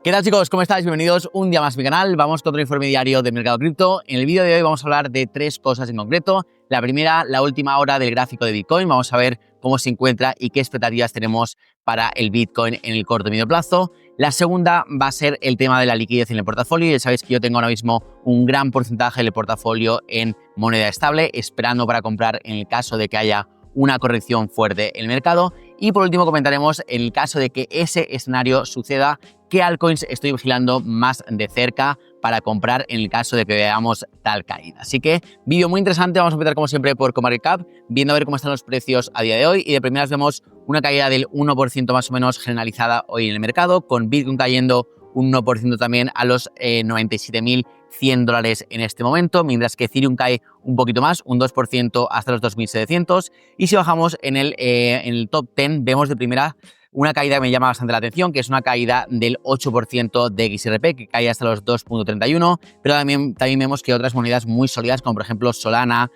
¿Qué tal, chicos? ¿Cómo estáis? Bienvenidos un día más a mi canal. Vamos con otro informe diario del mercado cripto. En el vídeo de hoy vamos a hablar de tres cosas en concreto. La primera, la última hora del gráfico de Bitcoin. Vamos a ver cómo se encuentra y qué expectativas tenemos para el Bitcoin en el corto y medio plazo. La segunda va a ser el tema de la liquidez en el portafolio. Ya sabéis que yo tengo ahora mismo un gran porcentaje del portafolio en moneda estable, esperando para comprar en el caso de que haya una corrección fuerte en el mercado. Y por último comentaremos, en el caso de que ese escenario suceda, qué altcoins estoy vigilando más de cerca para comprar en el caso de que veamos tal caída. Así que vídeo muy interesante. Vamos a empezar como siempre por CoinMarketCap, viendo a ver cómo están los precios a día de hoy, y de primeras vemos una caída del 1% más o menos generalizada hoy en el mercado, con Bitcoin cayendo un 1% también a los $97.100 en este momento, mientras que Ethereum cae un poquito más, un 2% hasta los 2.700. Y si bajamos en el top 10, vemos de primera una caída que me llama bastante la atención, que es una caída del 8% de XRP, que cae hasta los 2.31, pero también vemos que otras monedas muy sólidas, como por ejemplo Solana,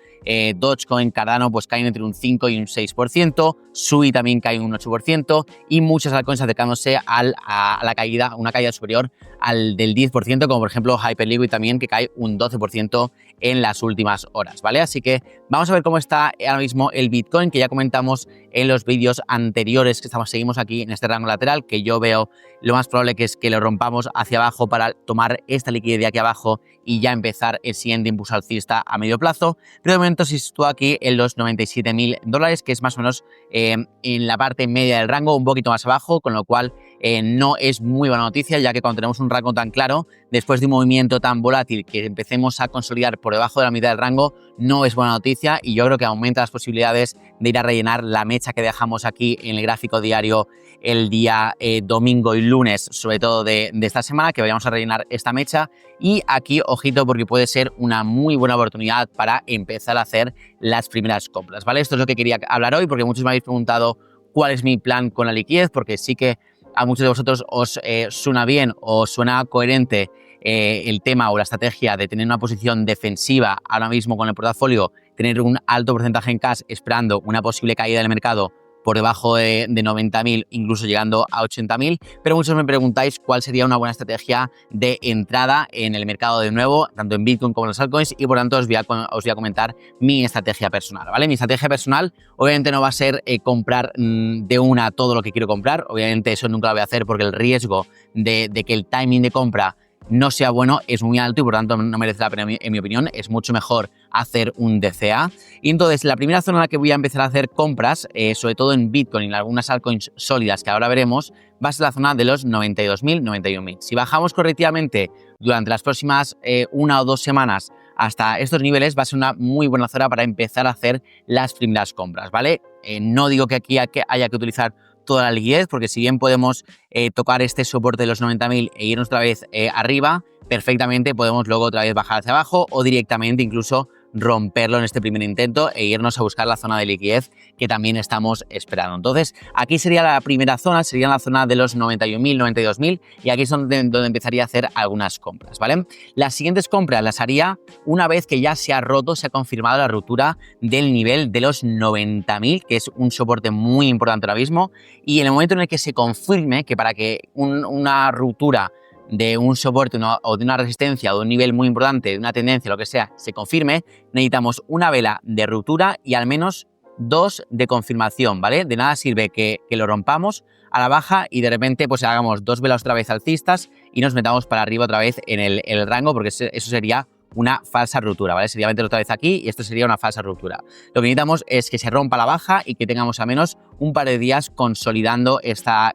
Dogecoin, Cardano, pues caen entre un 5 y un 6%, Sui también cae un 8%, y muchas altcoins acercándose a la caída, una caída superior al del 10%, como por ejemplo Hyperliquid también, que cae un 12% en las últimas horas, ¿vale? Así que vamos a ver cómo está ahora mismo el Bitcoin, que ya comentamos en los vídeos anteriores que seguimos aquí en este rango lateral, que yo veo lo más probable que es que lo rompamos hacia abajo para tomar esta liquidez de aquí abajo y ya empezar el siguiente impulso alcista a medio plazo. Pero de momento se sitúa aquí en los $97.000, que es más o menos en la parte media del rango, un poquito más abajo, con lo cual no es muy buena noticia, ya que cuando tenemos un rango tan claro, después de un movimiento tan volátil, que empecemos a consolidar por debajo de la mitad del rango, no es buena noticia, y yo creo que aumenta las posibilidades de ir a rellenar la mecha que dejamos aquí en el gráfico diario el día domingo y lunes, sobre todo de esta semana, que vayamos a rellenar esta mecha. Y aquí, ojito, porque puede ser una muy buena oportunidad para empezar a hacer las primeras compras, ¿vale? Esto es lo que quería hablar hoy, porque muchos me habéis preguntado cuál es mi plan con la liquidez, porque sí que a muchos de vosotros os suena bien o suena coherente el tema o la estrategia de tener una posición defensiva ahora mismo con el portafolio, tener un alto porcentaje en cash esperando una posible caída del mercado por debajo de 90.000, incluso llegando a 80.000, pero muchos me preguntáis cuál sería una buena estrategia de entrada en el mercado de nuevo, tanto en Bitcoin como en los altcoins, y por tanto os voy a comentar mi estrategia personal, ¿vale? Mi estrategia personal obviamente no va a ser comprar de una todo lo que quiero comprar, obviamente eso nunca lo voy a hacer porque el riesgo de que el timing de compra no sea bueno es muy alto y por tanto no merece la pena, en mi opinión. Es mucho mejor hacer un DCA. Y entonces la primera zona en la que voy a empezar a hacer compras, sobre todo en Bitcoin y en algunas altcoins sólidas que ahora veremos, va a ser la zona de los 92.000, 91.000. Si bajamos correctivamente durante las próximas 1 o 2 semanas hasta estos niveles, va a ser una muy buena zona para empezar a hacer las primeras compras, ¿vale? No digo que aquí haya que utilizar toda la liquidez, porque si bien podemos tocar este soporte de los 90.000 e irnos otra vez arriba, perfectamente podemos luego otra vez bajar hacia abajo o directamente incluso romperlo en este primer intento e irnos a buscar la zona de liquidez que también estamos esperando. Entonces, aquí sería la primera zona, sería la zona de los 91.000, 92.000, y aquí es donde empezaría a hacer algunas compras, ¿vale? Las siguientes compras las haría una vez que ya se ha roto, se ha confirmado la ruptura del nivel de los 90.000, que es un soporte muy importante ahora mismo, y en el momento en el que se confirme que para que una ruptura de un soporte o de una resistencia o de un nivel muy importante, de una tendencia, lo que sea, se confirme, necesitamos una vela de ruptura y al menos 2 de confirmación, ¿vale? De nada sirve que lo rompamos a la baja y de repente pues hagamos 2 velas otra vez alcistas y nos metamos para arriba otra vez en el rango, porque eso sería una falsa ruptura, ¿vale? Sería meter otra vez aquí y esto sería una falsa ruptura. Lo que necesitamos es que se rompa la baja y que tengamos al menos un par de días consolidando esta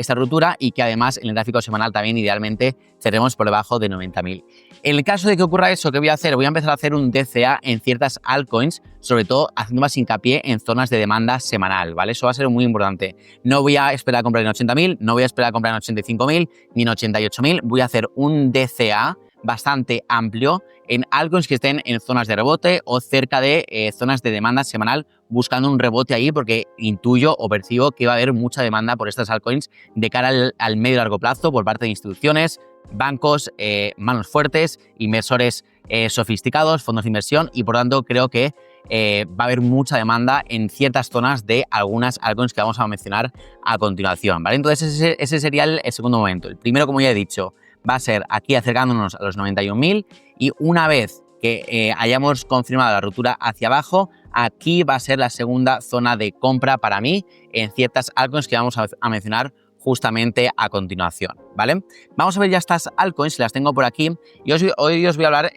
ruptura, y que además en el gráfico semanal también idealmente cerremos por debajo de 90.000. En el caso de que ocurra eso, ¿qué voy a hacer? Voy a empezar a hacer un DCA en ciertas altcoins, sobre todo haciendo más hincapié en zonas de demanda semanal, ¿vale? Eso va a ser muy importante. No voy a esperar a comprar en 80.000, no voy a esperar a comprar en 85.000 ni en 88.000, voy a hacer un DCA bastante amplio en altcoins que estén en zonas de rebote o cerca de zonas de demanda semanal, buscando un rebote ahí, porque intuyo o percibo que va a haber mucha demanda por estas altcoins de cara al medio y largo plazo por parte de instituciones, bancos, manos fuertes, inversores sofisticados, fondos de inversión, y por tanto creo que va a haber mucha demanda en ciertas zonas de algunas altcoins que vamos a mencionar a continuación, ¿vale? Entonces ese sería el segundo momento. El primero, como ya he dicho, va a ser aquí acercándonos a los 91.000 y una vez que hayamos confirmado la ruptura hacia abajo, aquí va a ser la segunda zona de compra para mí en ciertas altcoins que vamos a mencionar justamente a continuación, ¿vale? Vamos a ver ya estas altcoins, las tengo por aquí, y hoy os voy a hablar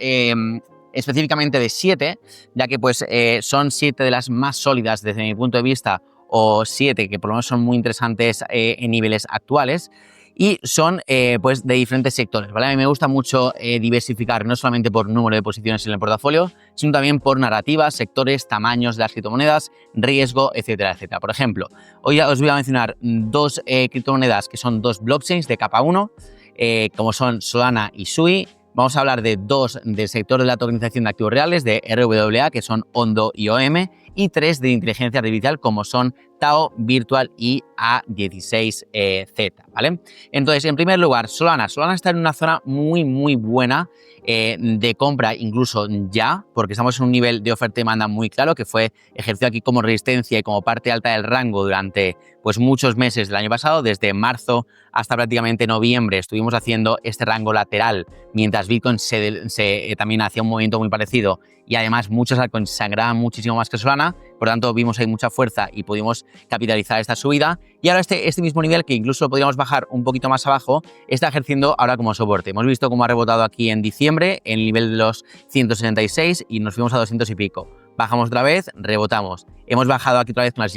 específicamente de 7, ya que pues son 7 de las más sólidas desde mi punto de vista, o 7 que por lo menos son muy interesantes en niveles actuales, y son pues de diferentes sectores, ¿vale? A mí me gusta mucho diversificar no solamente por número de posiciones en el portafolio, sino también por narrativas, sectores, tamaños de las criptomonedas, riesgo, etcétera, etcétera. Por ejemplo, hoy os voy a mencionar dos criptomonedas que son dos blockchains de capa 1, como son Solana y Sui. Vamos a hablar de dos del sector de la tokenización de activos reales, de RWA, que son Ondo y OM, y 3 de inteligencia artificial, como son Tao, Virtual y A16Z, ¿vale? Entonces, en primer lugar, Solana. Solana está en una zona muy buena de compra, incluso ya, porque estamos en un nivel de oferta y demanda muy claro, que fue ejercido aquí como resistencia y como parte alta del rango durante pues muchos meses del año pasado. Desde marzo hasta prácticamente noviembre estuvimos haciendo este rango lateral, mientras Bitcoin también hacía un movimiento muy parecido, y además muchos altcoins sangraban muchísimo más que Solana. Por tanto, vimos ahí mucha fuerza y pudimos capitalizar esta subida. Y ahora este mismo nivel, que incluso lo podríamos bajar un poquito más abajo, está ejerciendo ahora como soporte. Hemos visto cómo ha rebotado aquí en diciembre en el nivel de los 166 y nos fuimos a 200 y pico. Bajamos otra vez, rebotamos. Hemos bajado aquí otra vez con las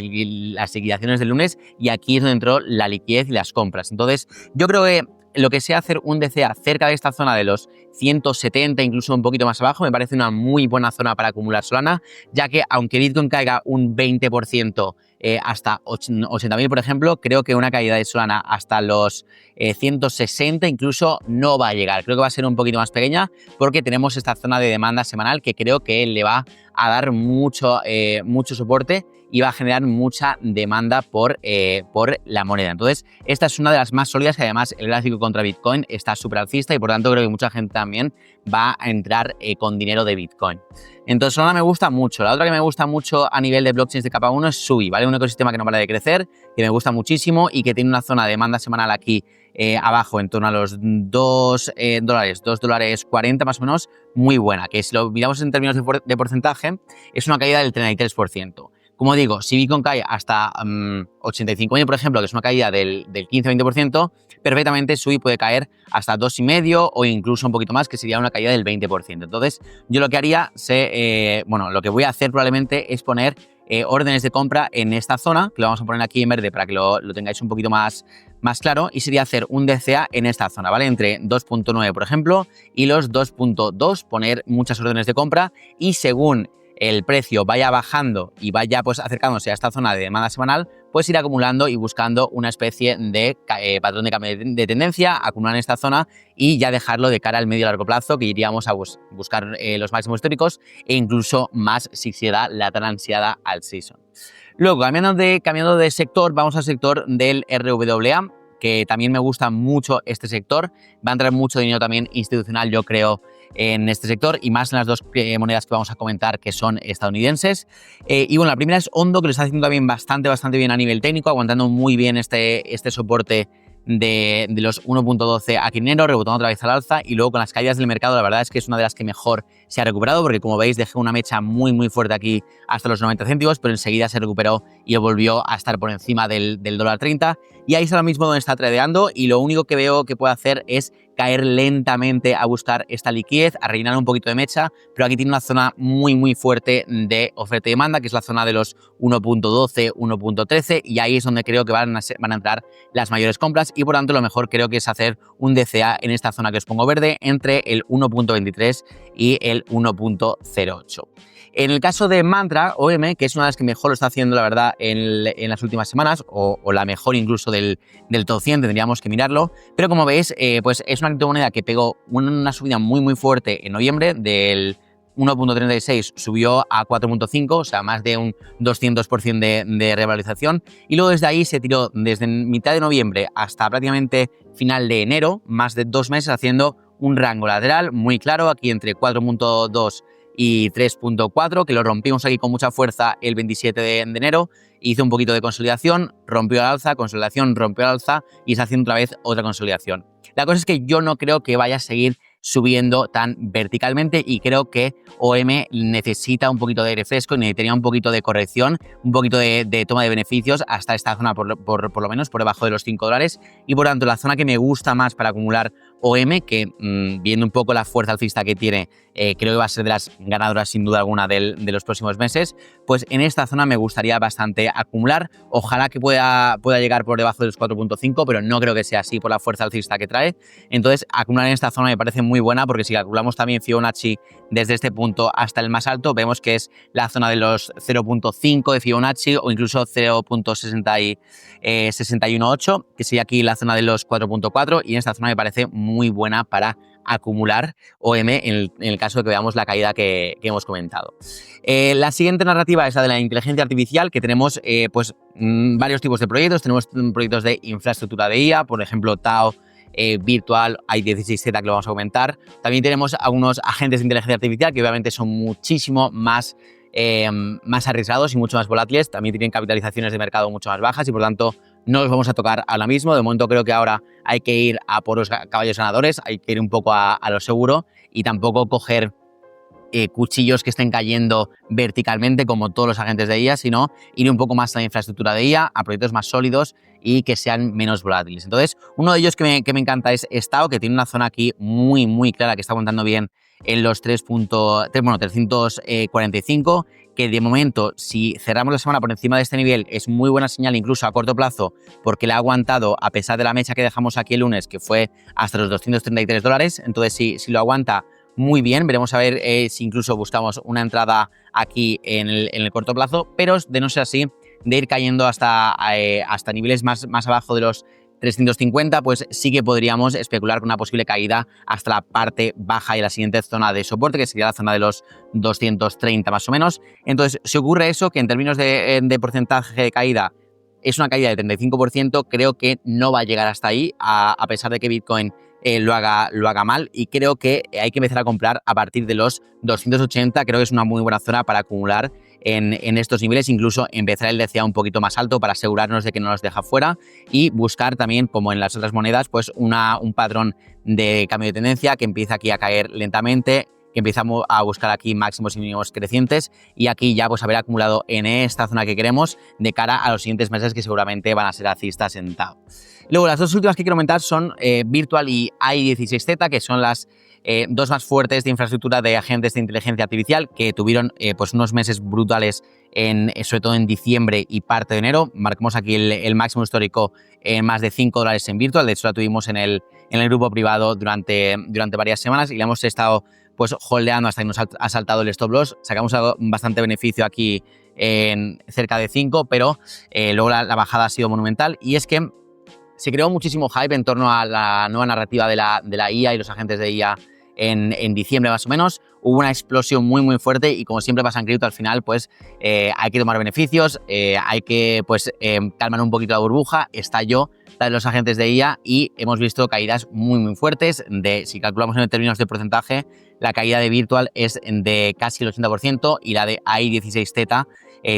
liquidaciones del lunes, y aquí es donde entró la liquidez y las compras. Entonces, yo creo que lo que sea hacer un DCA cerca de esta zona de los 170, incluso un poquito más abajo, me parece una muy buena zona para acumular Solana, ya que aunque Bitcoin caiga un 20% hasta 80.000, por ejemplo, creo que una caída de Solana hasta los 160 incluso no va a llegar. Creo que va a ser un poquito más pequeña, porque tenemos esta zona de demanda semanal que creo que le va a dar mucho soporte y va a generar mucha demanda por la moneda. Entonces, esta es una de las más sólidas, que además el gráfico contra Bitcoin está súper alcista, y por tanto creo que mucha gente también va a entrar con dinero de Bitcoin. Entonces, Solana me gusta mucho. La otra que me gusta mucho a nivel de blockchains de capa 1 es Sui, ¿vale? Un ecosistema que no para de crecer, que me gusta muchísimo y que tiene una zona de demanda semanal aquí abajo en torno a los $2.40 más o menos, muy buena, que si lo miramos en términos de porcentaje, es una caída del 33%. Como digo, si Bitcoin cae hasta 85.000, por ejemplo, que es una caída del 15-20%, perfectamente Sui puede caer hasta 2,5 o incluso un poquito más, que sería una caída del 20%. Entonces, yo lo que haría, lo que voy a hacer probablemente es poner órdenes de compra en esta zona, que lo vamos a poner aquí en verde para que lo tengáis un poquito más claro, y sería hacer un DCA en esta zona, ¿vale? Entre 2.9, por ejemplo, y los 2.2, poner muchas órdenes de compra, y según el precio vaya bajando y vaya pues acercándose a esta zona de demanda semanal, pues ir acumulando y buscando una especie de patrón de cambio de tendencia, acumular en esta zona y ya dejarlo de cara al medio y largo plazo, que iríamos a buscar los máximos históricos e incluso más si se da la tan ansiada alt season. Luego, cambiando de sector, vamos al sector del RWA, que también me gusta mucho este sector. Va a entrar mucho dinero también institucional, yo creo, en este sector, y más en las dos monedas que vamos a comentar, que son estadounidenses. Y bueno, la primera es Ondo, que lo está haciendo también bastante bien a nivel técnico, aguantando muy bien este soporte de los 1.12 aquí en enero, rebotando otra vez al alza, y luego con las caídas del mercado, la verdad es que es una de las que mejor se ha recuperado, porque como veis dejé una mecha muy fuerte aquí hasta los 90 céntimos, pero enseguida se recuperó y volvió a estar por encima del $1.30, y ahí es ahora mismo donde está tradeando, y lo único que veo que puede hacer es caer lentamente a buscar esta liquidez, a rellenar un poquito de mecha, pero aquí tiene una zona muy fuerte de oferta y demanda, que es la zona de los 1.12, 1.13, y ahí es donde creo que van a entrar las mayores compras, y por tanto lo mejor creo que es hacer un DCA en esta zona que os pongo verde, entre el 1.23 y el 1.08. En el caso de Mantra, OM, que es una de las que mejor lo está haciendo, la verdad, en las últimas semanas, o la mejor incluso del top 100, tendríamos que mirarlo, pero como veis, pues es una criptomoneda que pegó una subida muy fuerte en noviembre, del 1.36 subió a 4.5, o sea, más de un 200% de revalorización, y luego desde ahí se tiró desde mitad de noviembre hasta prácticamente final de enero, más de 2 meses haciendo un rango lateral muy claro, aquí entre 4.2 y 3.4, que lo rompimos aquí con mucha fuerza el 27 de enero, hizo un poquito de consolidación, rompió al alza, consolidación, rompió al alza y está haciendo otra vez otra consolidación. La cosa es que yo no creo que vaya a seguir subiendo tan verticalmente y creo que OM necesita un poquito de aire fresco y necesitaría un poquito de corrección, un poquito de toma de beneficios hasta esta zona por lo menos por debajo de los $5 y por tanto la zona que me gusta más para acumular OM, que viendo un poco la fuerza alcista que tiene, creo que va a ser de las ganadoras sin duda alguna de los próximos meses, pues en esta zona me gustaría bastante acumular. Ojalá que pueda llegar por debajo de los 4.5, pero no creo que sea así por la fuerza alcista que trae. Entonces, acumular en esta zona me parece muy buena porque si calculamos también Fibonacci desde este punto hasta el más alto, vemos que es la zona de los 0.5 de Fibonacci o incluso 0.618, que sería aquí la zona de los 4.4 y en esta zona me parece muy buena para acumular OM en el caso de que veamos la caída que hemos comentado. La siguiente narrativa es la de la inteligencia artificial, que tenemos varios tipos de proyectos. Tenemos proyectos de infraestructura de IA, por ejemplo Tao, Virtual, i16Z, que lo vamos a comentar. También tenemos algunos agentes de inteligencia artificial que obviamente son muchísimo más arriesgados y mucho más volátiles. También tienen capitalizaciones de mercado mucho más bajas y por tanto no los vamos a tocar ahora mismo. De momento creo que ahora hay que ir a por los caballos ganadores, hay que ir un poco a lo seguro y tampoco coger cuchillos que estén cayendo verticalmente como todos los agentes de IA, sino ir un poco más a la infraestructura de IA, a proyectos más sólidos y que sean menos volátiles. Entonces, uno de ellos que me encanta es Tao, que tiene una zona aquí muy clara que está aguantando bien en los 345, que de momento, si cerramos la semana por encima de este nivel, es muy buena señal incluso a corto plazo, porque le ha aguantado a pesar de la mecha que dejamos aquí el lunes, que fue hasta los $233. Entonces, si lo aguanta muy bien, veremos a ver si incluso buscamos una entrada aquí en el corto plazo, pero de no ser así, de ir cayendo hasta niveles más abajo de los 350, pues sí que podríamos especular con una posible caída hasta la parte baja de la siguiente zona de soporte, que sería la zona de los 230 más o menos. Entonces, si ocurre eso, que en términos de porcentaje de caída es una caída del 35%, creo que no va a llegar hasta ahí, a pesar de que Bitcoin lo haga mal, y creo que hay que empezar a comprar a partir de los 280. Creo que es una muy buena zona para acumular en estos niveles, incluso empezar el DCA un poquito más alto para asegurarnos de que no nos deja fuera y buscar también, como en las otras monedas, pues un patrón de cambio de tendencia que empieza aquí a caer lentamente, que empezamos a buscar aquí máximos y mínimos crecientes y aquí ya pues haber acumulado en esta zona que queremos de cara a los siguientes meses, que seguramente van a ser alcistas en Tao. Luego, las dos últimas que quiero comentar son Virtual y i16Z, que son las dos más fuertes de infraestructura de agentes de inteligencia artificial, que tuvieron pues unos meses brutales, sobre todo en diciembre y parte de enero. Marcamos aquí el máximo histórico en más de $5 en Virtual. De hecho, la tuvimos en el grupo privado durante varias semanas y la hemos estado pues holdeando hasta que nos ha saltado el stop loss. Sacamos bastante beneficio aquí en cerca de 5, pero luego la bajada ha sido monumental, y es que se creó muchísimo hype en torno a la nueva narrativa de la IA y los agentes de IA en diciembre más o menos. Hubo una explosión muy fuerte y, como siempre pasa en cripto, al final pues hay que tomar beneficios, hay que pues calmar un poquito la burbuja. Estalló la de los agentes de IA y hemos visto caídas muy fuertes. Si calculamos en términos de porcentaje, la caída de Virtual es de casi el 80% y la de i16Z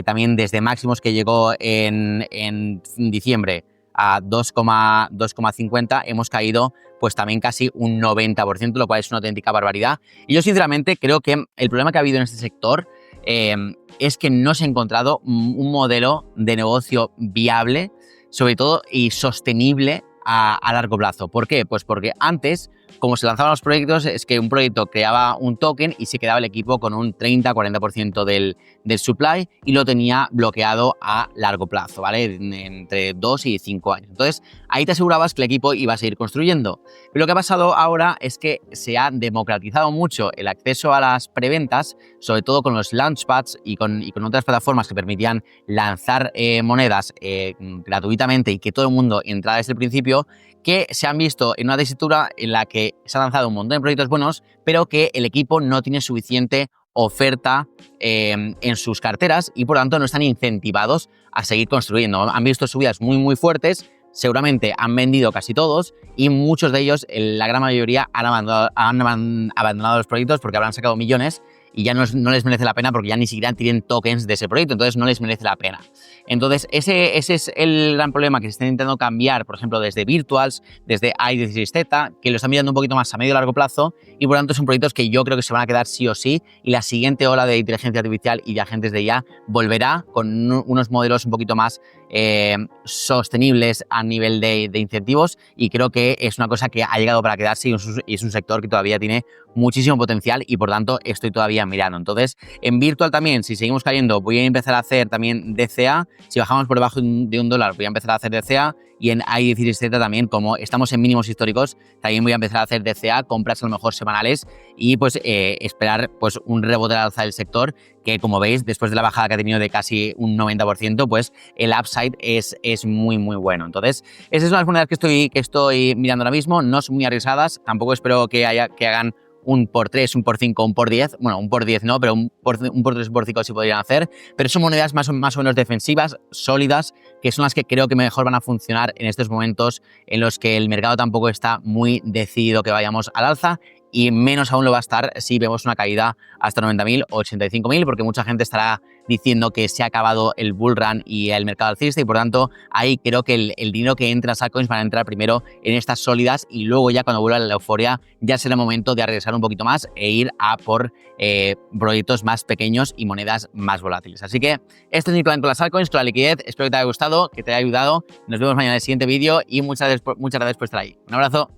también desde máximos que llegó en diciembre a 2,50 hemos caído pues también casi un 90%, lo cual es una auténtica barbaridad. Y yo sinceramente creo que el problema que ha habido en este sector es que no se ha encontrado un modelo de negocio viable, sobre todo, y sostenible a largo plazo. ¿Por qué? Pues porque antes, como se lanzaban los proyectos, es que un proyecto creaba un token y se quedaba el equipo con un 30-40% del supply y lo tenía bloqueado a largo plazo, ¿vale? Entre 2 y 5 años. Entonces, ahí te asegurabas que el equipo iba a seguir construyendo. Pero lo que ha pasado ahora es que se ha democratizado mucho el acceso a las preventas, sobre todo con los launchpads y con otras plataformas que permitían lanzar monedas gratuitamente y que todo el mundo entrara desde el principio, que se han visto en una tesitura en la que se han lanzado un montón de proyectos buenos, pero que el equipo no tiene suficiente oferta en sus carteras y por lo tanto no están incentivados a seguir construyendo. Han visto subidas muy fuertes, seguramente han vendido casi todos y muchos de ellos, la gran mayoría, han abandonado los proyectos porque habrán sacado millones y ya no les merece la pena porque ya ni siquiera tienen tokens de ese proyecto, entonces no les merece la pena. Entonces ese es el gran problema que se está intentando cambiar, por ejemplo, desde Virtuals, desde i16Z, que lo están mirando un poquito más a medio y largo plazo y por lo tanto son proyectos que yo creo que se van a quedar sí o sí y la siguiente ola de inteligencia artificial y de agentes de IA volverá con unos modelos un poquito más sostenibles a nivel de incentivos y creo que es una cosa que ha llegado para quedarse y es un sector que todavía tiene muchísimo potencial y por tanto estoy todavía mirando. Entonces en Virtual también, si seguimos cayendo, voy a empezar a hacer también DCA, si bajamos por debajo de $1 voy a empezar a hacer DCA y en i16Z también, como estamos en mínimos históricos, también voy a empezar a hacer DCA, compras a lo mejor semanales y pues esperar pues un rebote al alza del sector que como veis después de la bajada que ha tenido de casi un 90% pues el upside es muy bueno. Entonces esas son las monedas que estoy mirando ahora mismo, no son muy arriesgadas, tampoco espero que hagan un por 3, un por 5, un por 10, bueno, un por 10 no, pero un por 3, un por 5 sí podrían hacer, pero son monedas más o menos defensivas, sólidas, que son las que creo que mejor van a funcionar en estos momentos en los que el mercado tampoco está muy decidido que vayamos al alza y menos aún lo va a estar si vemos una caída hasta 90.000 o 85.000 porque mucha gente estará diciendo que se ha acabado el bull run y el mercado alcista y por tanto ahí creo que el dinero que entra a altcoins van a entrar primero en estas sólidas y luego ya cuando vuelva la euforia ya será el momento de regresar un poquito más e ir a por proyectos más pequeños y monedas más volátiles. Así que esto es mi plan con las altcoins, con la liquidez. Espero que te haya gustado, que te haya ayudado. Nos vemos mañana en el siguiente vídeo y muchas gracias por estar ahí. Un abrazo.